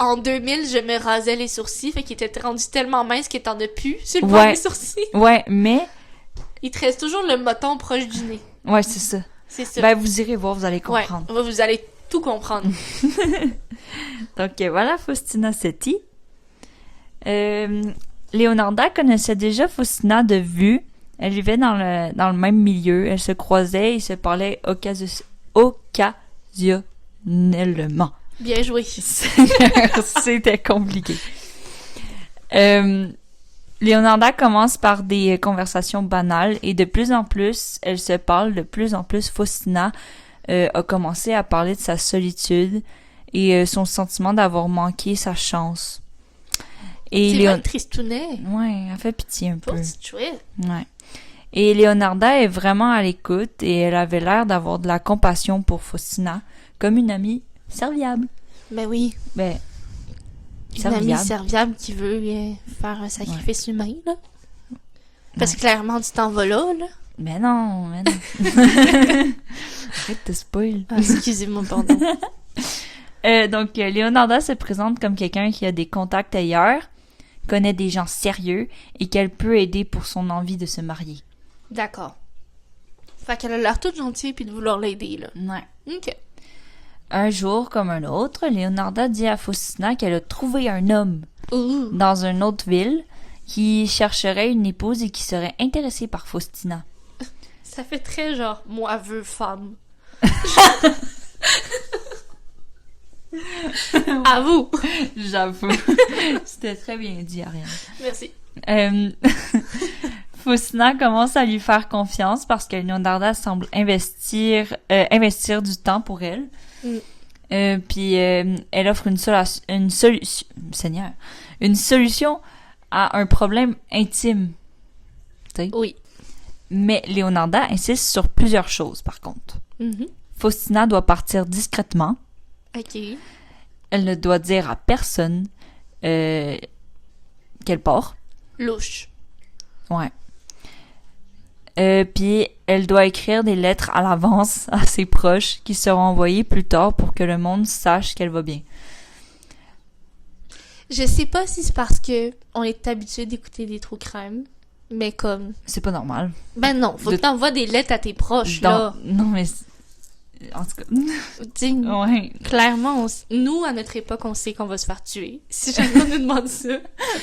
en 2000, je me rasais les sourcils, fait qu'il était rendu tellement mince qu'il t'en a plus sur le bord des sourcils. Ouais, mais... Il te reste toujours le moton proche du nez. Ouais, c'est ça. C'est ça. Ben, vous irez voir, vous allez comprendre. Ouais, vous allez tout comprendre. Donc, voilà Faustina Setti. Leonarda connaissait déjà Faustina de vue. Elle vivait dans le même milieu. Elles se croisaient et se parlaient occasionnellement. Bien joué. C'était compliqué. Leonarda commence par des conversations banales et de plus en plus, elle se parle. De plus en plus, Faustina a commencé à parler de sa solitude et son sentiment d'avoir manqué sa chance. Et c'est vrai, tristounet. Ouais, elle fait pitié un peu. Petite chouette. Ouais. Et Leonarda est vraiment à l'écoute et elle avait l'air d'avoir de la compassion pour Faustina, comme une amie serviable. Ben oui. Ben, une amie serviable qui veut faire un sacrifice humain, là. Parce que clairement, tu t'en vas là. Mais non. Arrête de spoil. Ah, excusez-moi, pardon. Donc, Leonarda se présente comme quelqu'un qui a des contacts ailleurs, connaît des gens sérieux et qu'elle peut aider pour son envie de se marier. D'accord. Fait qu'elle a l'air toute gentille puis de vouloir l'aider, là. Ouais. OK. Un jour comme un autre, Leonarda dit à Faustina qu'elle a trouvé un homme dans une autre ville qui chercherait une épouse et qui serait intéressé par Faustina. Ça fait très genre, moi veux femme. À vous. J'avoue. C'était très bien dit, Ariane. Merci. Faustina commence à lui faire confiance parce que Leonarda semble investir du temps pour elle. Puis elle offre une solution à un problème intime. T'sais? Oui. Mais Leonarda insiste sur plusieurs choses, par contre. Faustina doit partir discrètement. OK. Elle ne doit dire à personne qu'elle part. Louche. Ouais. Puis elle doit écrire des lettres à l'avance à ses proches qui seront envoyées plus tard pour que le monde sache qu'elle va bien. Je sais pas si c'est parce que on est habitué d'écouter des trous crème, mais comme... C'est pas normal. Ben non, faut que t'envoies des lettres à tes proches, là. Non, mais... En tout cas... Ouais. Clairement, nous, à notre époque, on sait qu'on va se faire tuer. Si jamais on nous demande ça.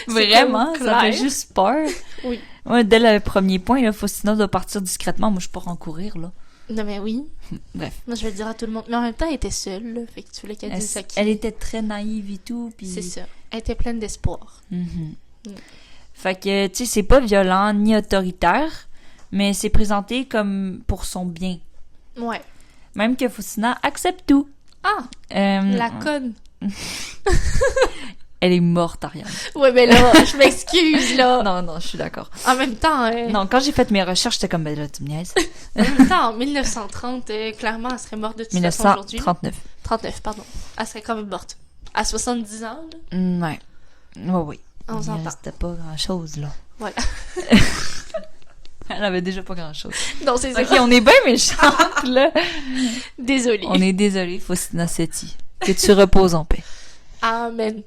Vraiment, ça fait juste peur. Oui. Ouais, dès le premier point, là, Faustina doit partir discrètement. Moi, je peux pas en courir, là. Non, mais oui. Bref. Moi, je vais le dire à tout le monde. Mais en même temps, elle était seule, là. Fait que tu voulais qu'elle dise ça qui... Elle était très naïve et tout, puis... C'est ça. Elle était pleine d'espoir. Fait que, tu sais, c'est pas violent ni autoritaire, mais c'est présenté comme pour son bien. Ouais. Même que Faustina accepte tout. Ah! La conne. Elle est morte, Ariane. Ouais, mais là, je m'excuse, là. Non, je suis d'accord. En même temps... Non, quand j'ai fait mes recherches, j'étais comme, ben là, tu me niaises. En même temps, en 1930, clairement, elle serait morte de toute façon aujourd'hui. 1939. 39, pardon. Elle serait quand même morte. À 70 ans, là. Ouais. Oui. On s'entend. C'était pas grand-chose, là. Voilà. Elle avait déjà pas grand-chose. Non, c'est ça. Ok, on est bien méchantes, là. Désolée. On est désolé, Faustina Setti. Que tu reposes en paix. Amen.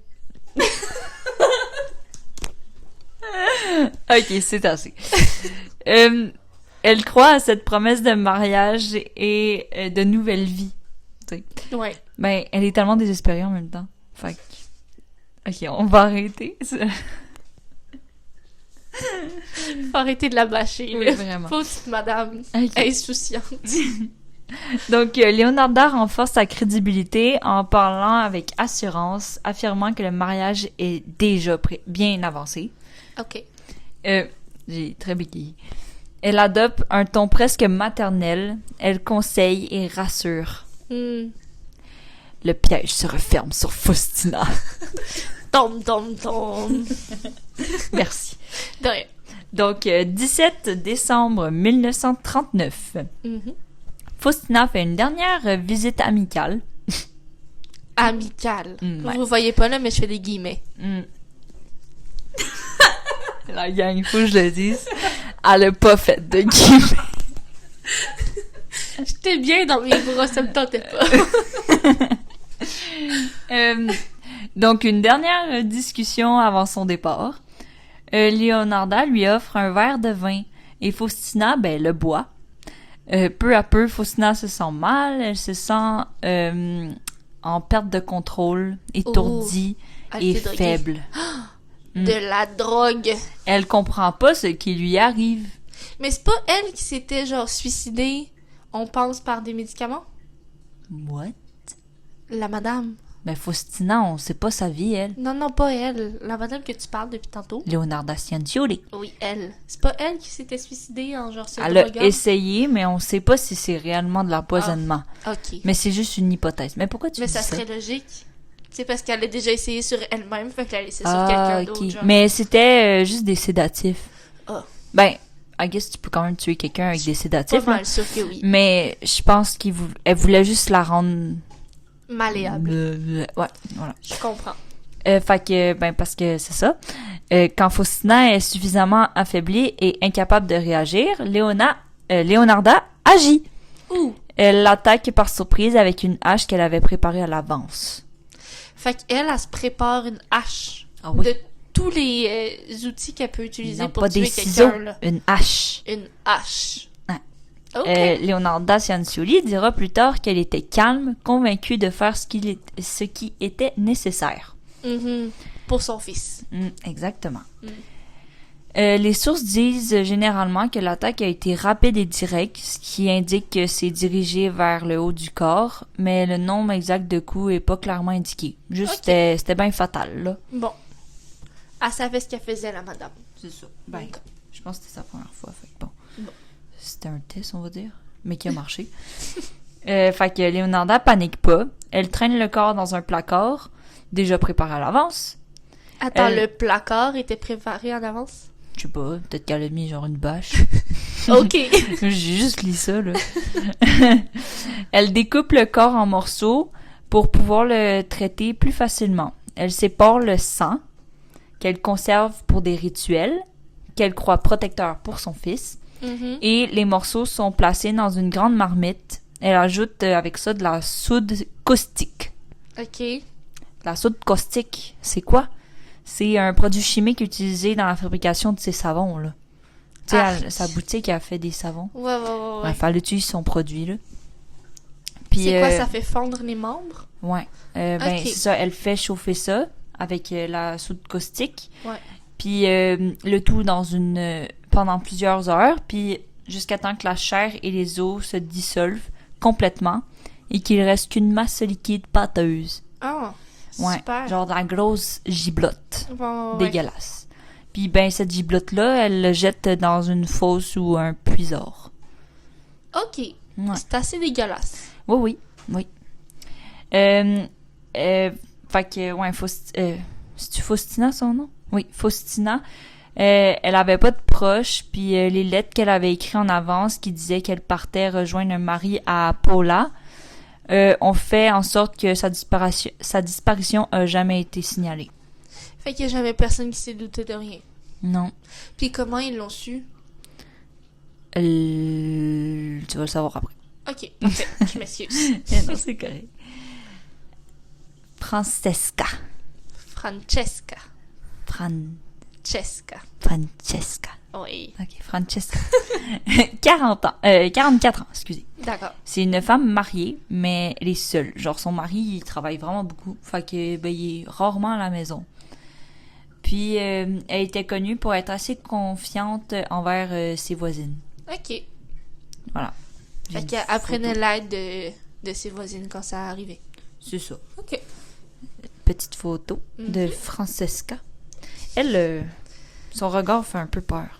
Ok, c'est assez. Elle croit à cette promesse de mariage et de nouvelle vie. T'sais. Ouais. Ben, elle est tellement désespérée en même temps. Fait que... Ok, on va arrêter. Faut arrêter de la bâcher. Oui, vraiment. Petite madame insouciante. Donc, Leonarda renforce sa crédibilité en parlant avec assurance, affirmant que le mariage est déjà bien avancé. OK. J'ai très bégayé. Elle adopte un ton presque maternel. Elle conseille et rassure. Le piège se referme sur Faustina. Tom, tom, tom. Merci. De rien. Donc, 17 décembre 1939. Faustina fait une dernière visite amicale. Amicale. Ouais. Vous voyez pas là, mais je fais des guillemets. La gang, il faut que je le dise. Elle a pas fait de guillemets. J'étais bien dans mes bras, ça me tentait pas. Donc, une dernière discussion avant son départ. Leonarda lui offre un verre de vin et Faustina, le boit. Peu à peu, Faustina se sent mal, elle se sent en perte de contrôle, étourdie et faible. De la drogue. Elle comprend pas ce qui lui arrive. Mais c'est pas elle qui s'était genre suicidée, on pense, par des médicaments? What? La madame. Ben Faustina, on sait pas sa vie, elle. Non, pas elle. La madame que tu parles depuis tantôt. Leonarda Cianciulli. Oui, elle. C'est pas elle qui s'était suicidée en genre se Elle droguant? a essayé, mais on sait pas si c'est réellement de l'empoisonnement. OK. Mais c'est juste une hypothèse. Mais pourquoi tu dis ça? Mais ça serait logique. C'est parce qu'elle a déjà essayé sur elle-même, fait qu'elle a essayé sur quelqu'un d'autre. Genre. Mais c'était juste des sédatifs. Ah. Ben, I guess tu peux quand même tuer quelqu'un avec des sédatifs. Pas mal sûr que oui. Mais je pense qu'elle voulait juste la rendre... malléable. Ouais, voilà. Je comprends. Fait que, parce que c'est ça. Quand Faustina est suffisamment affaiblie et incapable de réagir, Leonarda agit. Ouh. Elle l'attaque par surprise avec une hache qu'elle avait préparée à l'avance. Fait qu'elle, elle se prépare une hache. Ah oui. De tous les outils qu'elle peut utiliser pour pas tuer des quelqu'un. ciseaux, Là. une hache. Une hache. Ouais. OK. Leonarda Cianciulli dira plus tard qu'elle était calme, convaincue de faire ce qui était nécessaire. Pour son fils. Exactement. Les sources disent généralement que l'attaque a été rapide et directe, ce qui indique que c'est dirigé vers le haut du corps, mais le nombre exact de coups est pas clairement indiqué. Juste, c'était bien fatal, là. Bon. Elle savait ce qu'elle faisait, la madame. C'est ça. Je pense que c'était sa première fois, fait que bon. C'était un test, on va dire, mais qui a marché. Fait que Leonarda panique pas. Elle traîne le corps dans un placard, déjà préparé à l'avance. Attends, le placard était préparé en avance? Je sais pas, peut-être qu'elle a mis genre une bâche. OK. J'ai juste lu ça, là. Elle découpe le corps en morceaux pour pouvoir le traiter plus facilement. Elle sépare le sang, qu'elle conserve pour des rituels, qu'elle croit protecteur pour son fils, et les morceaux sont placés dans une grande marmite. Elle ajoute avec ça de la soude caustique. OK. La soude caustique, c'est quoi? C'est un produit chimique utilisé dans la fabrication de ses savons, là. Tu sais, sa boutique, elle fait des savons. Ouais. Bref, elle utilise son produit, là. Puis, c'est quoi, ça fait fondre les membres? Ouais. C'est ça, elle fait chauffer ça avec la soude caustique. Ouais. Puis, le tout pendant plusieurs heures, puis jusqu'à temps que la chair et les os se dissolvent complètement et qu'il reste qu'une masse liquide pâteuse. Ah, ouais, super. Genre de la grosse giblotte. Ouais. Dégueulasse. Puis cette giblotte-là, elle le jette dans une fosse ou un puisard. OK. Ouais. C'est assez dégueulasse. Oui. Fait que, ouais, c'est-tu Faustina son nom? Oui, Faustina. Elle avait pas de proches, puis les lettres qu'elle avait écrites en avance qui disaient qu'elle partait rejoindre un mari à Paula ont fait en sorte que sa disparition a jamais été signalée. Fait qu'il y a jamais personne qui s'est douté de rien. Non. Puis comment ils l'ont su? Tu vas le savoir après. OK, parfait. Je m'excuse. Non, c'est correct. Francesca. Oui. OK, Francesca. 44 ans, excusez. D'accord. C'est une femme mariée, mais elle est seule. Genre, son mari, il travaille vraiment beaucoup. Fait que, il est rarement à la maison. Puis, elle était connue pour être assez confiante envers ses voisines. OK. Voilà. Fait qu'elle apprenait l'aide de ses voisines quand ça arrivait. C'est ça. OK. Petite photo de Francesca. Elle, son regard fait un peu peur.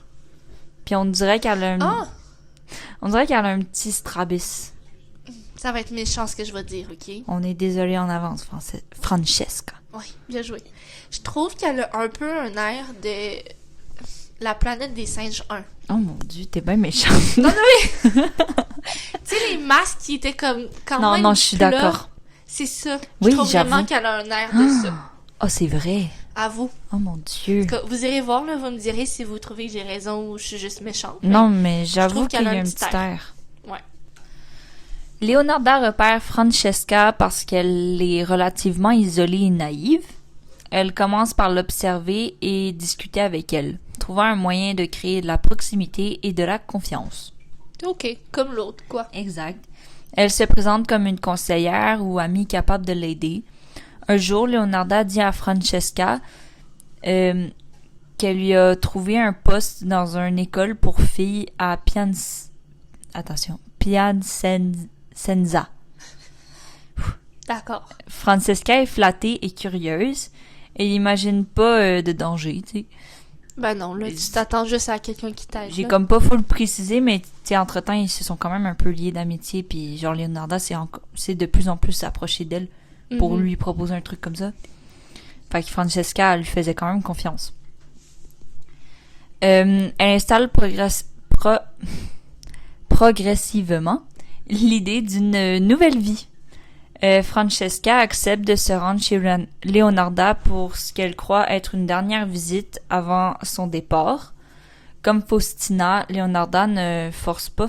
Puis on dirait qu'elle a on dirait qu'elle a un petit strabis. Ça va être méchant ce que je vais dire, OK? On est désolé en avance, Francesca. Oui, bien joué. Je trouve qu'elle a un peu un air de la planète des singes 1. Oh mon Dieu, t'es bien méchante. Non, mais... tu sais, les masques qui étaient comme quand même Non, je suis plats, d'accord. C'est ça. Oui, je trouve j'avoue. vraiment qu'elle a un air de ça. Oh, c'est vrai. À vous. Oh mon Dieu. Vous irez voir, là, vous me direz si vous trouvez que j'ai raison ou je suis juste méchante. Non, mais j'avoue trouve qu'il y a un petit petit air. Ouais. Leonarda repère Francesca parce qu'elle est relativement isolée et naïve. Elle commence par l'observer et discuter avec elle, trouvant un moyen de créer de la proximité et de la confiance. OK, comme l'autre, quoi. Exact. Elle se présente comme une conseillère ou amie capable de l'aider. Un jour, Leonarda dit à Francesca qu'elle lui a trouvé un poste dans une école pour filles à Piacenza. D'accord. Francesca est flattée et curieuse. Elle n'imagine pas de danger, tu sais. Ben non, là, tu t'attends juste à quelqu'un qui t'aide. J'ai comme pas full précisé, mais tu sais, entre-temps, ils se sont quand même un peu liés d'amitié, puis genre, Leonarda c'est de plus en plus s'approcher d'elle pour lui proposer un truc comme ça. Fait que Francesca, elle lui faisait quand même confiance. Elle installe progressivement l'idée d'une nouvelle vie. Francesca accepte de se rendre chez Leonarda pour ce qu'elle croit être une dernière visite avant son départ. Comme Faustina, Leonarda ne force pas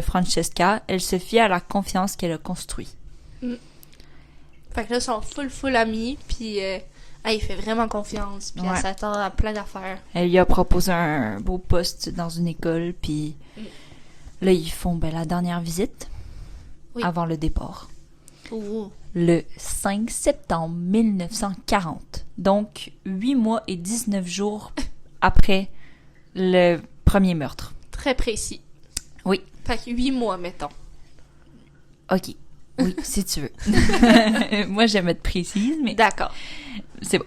Francesca, elle se fie à la confiance qu'elle a construite. Fait que là, ils sont full amis, puis il fait vraiment confiance, puis elle s'attend à plein d'affaires. Elle lui a proposé un beau poste dans une école, puis là, ils font la dernière visite avant le départ. Ouh. Le 5 septembre 1940. Donc, 8 mois et 19 jours après le premier meurtre. Très précis. Oui. Fait que 8 mois, mettons. OK. Oui, si tu veux. Moi, j'aime être précise, mais... D'accord. C'est bon.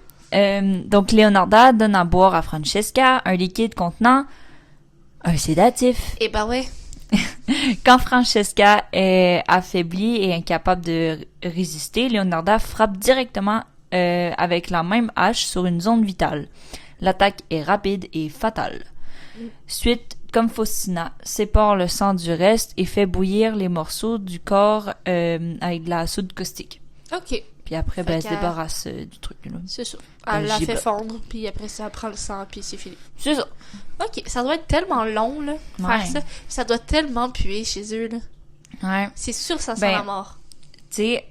Donc, Leonarda donne à boire à Francesca un liquide contenant un sédatif. Eh ben ouais. Quand Francesca est affaiblie et incapable de résister, Leonarda frappe directement avec la même hache sur une zone vitale. L'attaque est rapide et fatale. Suite, comme Faustina, sépare le sang du reste et fait bouillir les morceaux du corps avec de la soude caustique. OK. Puis après, elle se débarrasse du truc. Là. C'est ça. Elle la fait fondre, puis après ça, elle prend le sang, puis c'est fini. C'est ça. OK, ça doit être tellement long, là, faire ça. Ça doit tellement puer chez eux, là. Ouais. C'est sûr ça sent la mort. Tu sais,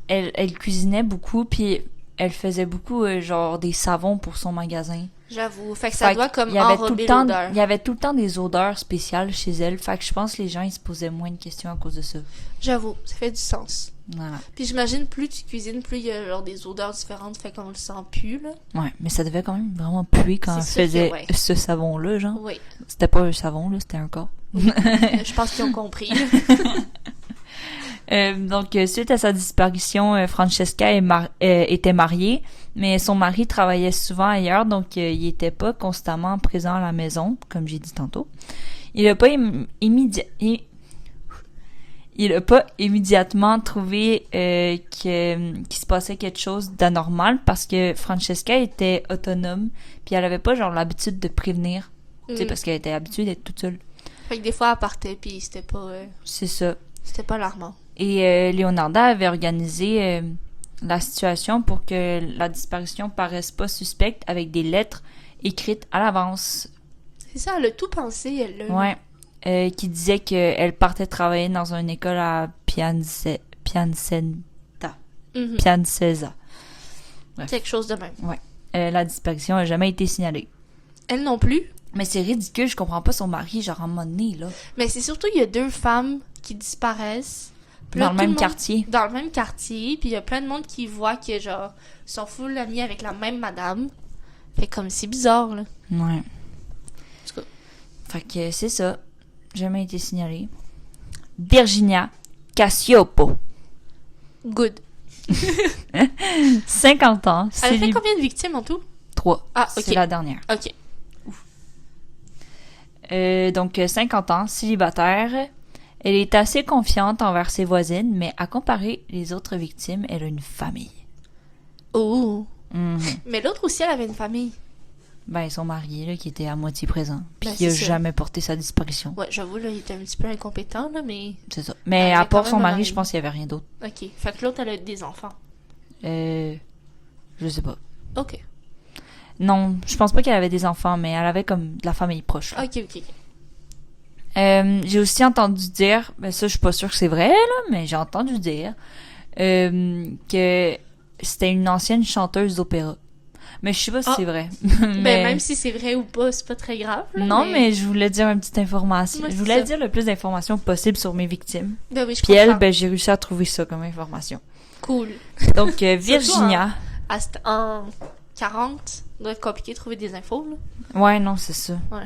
elle cuisinait beaucoup, puis elle faisait beaucoup, genre, des savons pour son magasin. J'avoue. Fait que ça doit comme enrober l'odeur. Il y avait tout le temps des odeurs spéciales chez elle. Fait que je pense que les gens, ils se posaient moins de questions à cause de ça. J'avoue, ça fait du sens. Voilà. Puis j'imagine, plus tu cuisines, plus il y a genre des odeurs différentes, fait qu'on le sent plus, là. Ouais, mais ça devait quand même vraiment puer quand elle faisait ce savon-là, genre. Oui. C'était pas un savon, là, c'était un corps. Je pense qu'ils ont compris. Donc, suite à sa disparition, Francesca était mariée, mais son mari travaillait souvent ailleurs, donc il était pas constamment présent à la maison, comme j'ai dit tantôt. Il a pas immédiatement trouvé qu'il se passait quelque chose d'anormal parce que Francesca était autonome, puis elle avait pas genre l'habitude de prévenir, tu sais, parce qu'elle était habituée d'être toute seule. Fait que des fois elle partait, puis c'était pas... C'est ça. C'était pas alarmant. Et Leonarda avait organisé la situation pour que la disparition paraisse pas suspecte avec des lettres écrites à l'avance. C'est ça, elle a tout pensé, elle. Ouais. Qui disait qu'elle partait travailler dans une école à Piacenza. Piacenza. Quelque chose de même. Ouais. La disparition a jamais été signalée. Elle non plus. Mais c'est ridicule, je comprends pas son mari, genre à un moment donné, là. Mais c'est surtout, il y a 2 femmes qui disparaissent. Dans le même quartier. Dans le même quartier, puis il y a plein de monde qui voit que, genre, ils sont full amis avec la même madame. Fait comme, c'est bizarre, là. Ouais. En tout cas. Fait que c'est ça. Jamais été signalé. Virginia Cassiopo. Good. 50 ans. Elle a fait combien de victimes en tout? 3. Ah, ok. C'est la dernière. Ok. Donc, 50 ans, célibataire. Elle est assez confiante envers ses voisines, mais à comparer les autres victimes, elle a une famille. Oh! Mm-hmm. Mais l'autre aussi, elle avait une famille. Ben, son mari, là, qui était à moitié présent. Puis Ben, qui a c'est ça. jamais porté sa disparition. Ouais, j'avoue, là, il était un petit peu incompétent, là, mais... C'est ça. Mais Elle à avait quand part son même un mari, mari. je pense qu'il y avait rien d'autre. Ok. Fait que l'autre, elle a des enfants. Je sais pas. Ok. Non, je pense pas qu'elle avait des enfants, mais elle avait comme de la famille proche. Là. Ok. J'ai aussi entendu dire, ben ça je suis pas sûre que c'est vrai là, mais j'ai entendu dire que c'était une ancienne chanteuse d'opéra. Mais je sais pas si c'est vrai. Ben, même si c'est vrai ou pas, c'est pas très grave. Là, non, mais je voulais dire une petite information. Moi, je voulais dire le plus d'informations possible sur mes victimes. Ben oui, je Puis comprends. elle, ben, j'ai réussi à trouver ça comme information. Cool. Donc, Virginia. En 40, ça doit être compliqué de trouver des infos, là. Ouais, non, c'est ça. Ouais.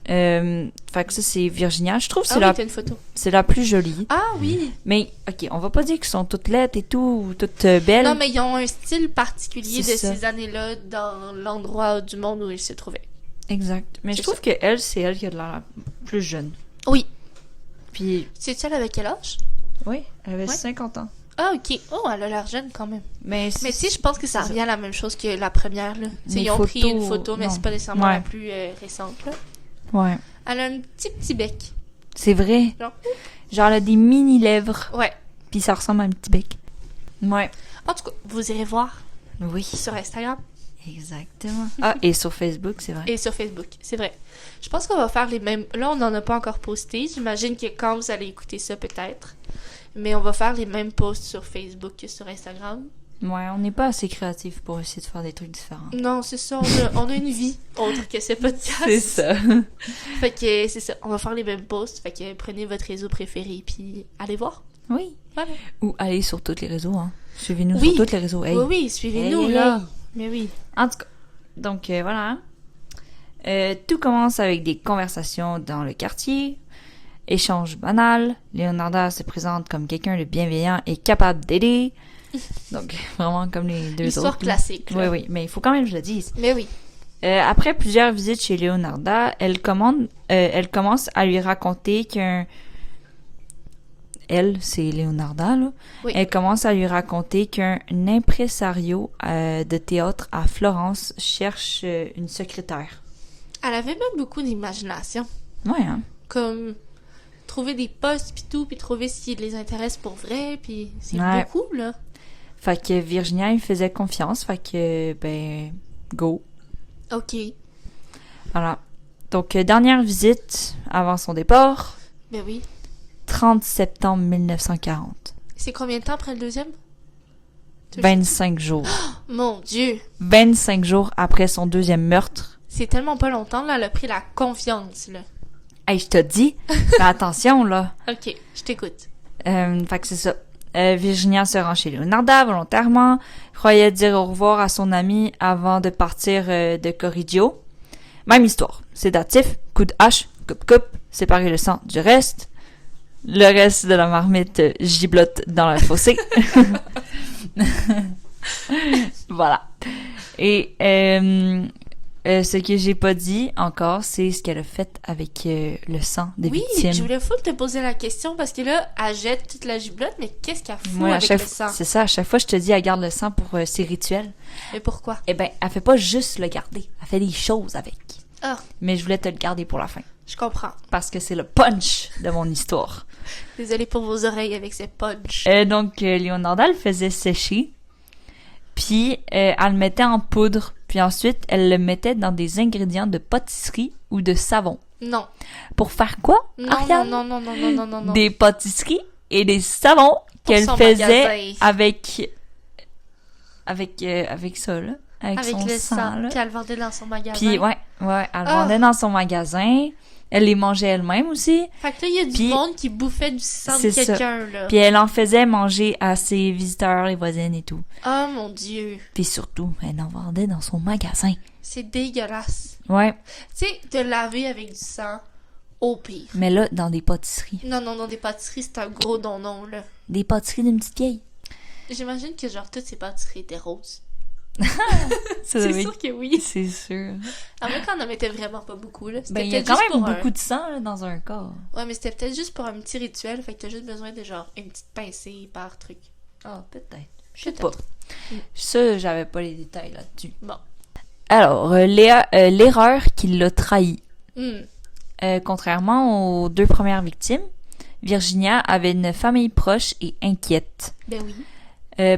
Fait que ça, c'est Virginia. Je trouve que t'as une photo. c'est la plus jolie. Ah oui! Mais, ok, on va pas dire qu'elles sont toutes laides et tout, ou toutes belles. Non, mais ils ont un style particulier C'est de ça. ces années-là dans l'endroit du monde où ils se trouvaient. Exact. Mais je C'est trouve ça. que elle, c'est elle qui a de l'air la plus jeune. Oui. Puis, C'est elle avec quel âge? oui, elle avait Ouais. 50 ans. Ah, ok. Oh, elle a l'air jeune quand même. Mais Mais si, je pense que ça c'est revient à la même chose que la première, là. T'sais, Les ils ont pris photos, une photo, mais non. c'est pas nécessairement Ouais. la plus récente, là. Ouais. Elle a un petit bec. C'est vrai. Genre. Elle a des mini-lèvres. Ouais. Puis ça ressemble à un petit bec. Ouais. En tout cas, vous irez voir Oui. sur Instagram Exactement. Ah, et sur Facebook, c'est vrai. et sur Facebook, c'est vrai. Je pense qu'on va faire les mêmes... Là, on n'en a pas encore posté. J'imagine que quand vous allez écouter ça, peut-être. Mais on va faire les mêmes posts sur Facebook que sur Instagram. Ouais, on n'est pas assez créatifs pour essayer de faire des trucs différents. Non, c'est ça. On a une vie autre que ce podcast. C'est ça. Fait que c'est ça. On va faire les mêmes posts. Fait que prenez votre réseau préféré puis allez voir. Oui. Voilà. Ou allez sur tous les réseaux, hein. Suivez-nous Oui. sur tous les réseaux. Hey. Oui, oui, suivez-nous, Hey, là. hey. Mais oui. En tout cas, donc voilà. Tout commence avec des conversations dans le quartier. Échange banal. Leonarda se présente comme quelqu'un de bienveillant et capable d'aider. Donc, vraiment comme les deux Histoire autres. là. classique. Oui, là. oui, mais il faut quand même que je le dise. Mais oui. Après plusieurs visites chez Leonarda, elle commence à lui raconter c'est Leonarda, là. Oui. Elle commence à lui raconter qu'un impresario de théâtre à Florence cherche une secrétaire. Elle avait même beaucoup d'imagination. Ouais, hein? Comme trouver des postes puis tout, puis trouver ce qui les intéresse pour vrai, puis c'est Ouais. beaucoup, là. Fait que Virginia, il faisait confiance, fait que, ben, go. OK. Voilà. Donc, dernière visite avant son départ, Ben oui. 30 septembre 1940. C'est combien de temps après le deuxième? 25 jours. Mon Dieu! 25 jours après son deuxième meurtre. C'est tellement pas longtemps, là, elle a pris la confiance, là. Hey, je te dis, fais attention, là. OK, je t'écoute. Fait que c'est ça. Virginia se rend chez Leonarda volontairement, croyait dire au revoir à son ami avant de partir de Corriggio. Même histoire. Sédatif, coup de hache, coupe, séparer le sang du reste. Le reste de la marmite giblotte dans la fossée. Voilà. Et ce que j'ai pas dit encore, c'est ce qu'elle a fait avec le sang des victimes. Oui, je voulais full te poser la question parce que là, elle jette toute la giblotte, mais qu'est-ce qu'elle fout Moi, avec le sang? c'est ça, à chaque fois, je te dis, elle garde le sang pour ses rituels. Mais pourquoi? Eh ben, elle fait pas juste le garder, elle fait des choses avec. Ah, Mais je voulais te le garder pour la fin, je comprends. parce que c'est le punch de mon histoire. Désolée pour vos oreilles avec ce punch. Donc, Leonarda le faisait sécher, puis elle le mettait en poudre, puis ensuite, elle le mettait dans des ingrédients de pâtisserie ou de savon. Non. Pour faire quoi, Non, Ariane? non. Des pâtisseries et des savons qu'elle son faisait magasin. avec ça, là. Avec son le sang, sang, là. puis elle le vendait dans son magasin. Puis, ouais, elle vendait dans son magasin. Elle les mangeait elle-même aussi. Fait que là, il y a du Puis- monde qui bouffait du sang de C'est ça. quelqu'un, là. Puis elle en faisait manger à ses visiteurs, les voisines et tout. Oh mon Dieu. Puis surtout, elle en vendait dans son magasin. C'est dégueulasse. Ouais, Tu sais, te laver avec du sang, au pire. mais là, dans des pâtisseries. Non, des pâtisseries, c'est un gros non, là. Des pâtisseries d'une petite vieille. J'imagine que, genre, toutes ces pâtisseries étaient roses. Ça C'est devait sûr que oui. C'est sûr. En vrai, qu'on en mettait vraiment pas beaucoup, là. C'était Ben, il y a peut-être quand juste même pour beaucoup de sang là, dans un corps. Ouais, mais c'était peut-être juste pour un petit rituel, fait que t'as juste besoin de, genre, une petite pincée par truc. Ah, peut-être. Je sais Peut-être. pas. Ça, j'avais pas les détails là-dessus. Bon. Alors, l'erreur qui l'a trahi. Hmm. Contrairement aux deux premières victimes, Virginia avait une famille proche et inquiète. Ben oui.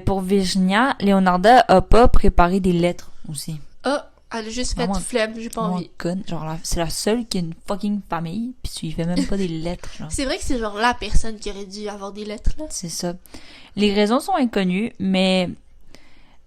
Pour Virginia, Leonarda a pas préparé des lettres aussi. Ah, elle a juste fait Vraiment- flemme, j'ai pas Vraiment envie. conne. Genre, c'est la seule qui a une fucking famille, puis tu lui fais même pas des lettres, genre. C'est vrai que c'est genre la personne qui aurait dû avoir des lettres, là. C'est ça. Les raisons sont inconnues, mais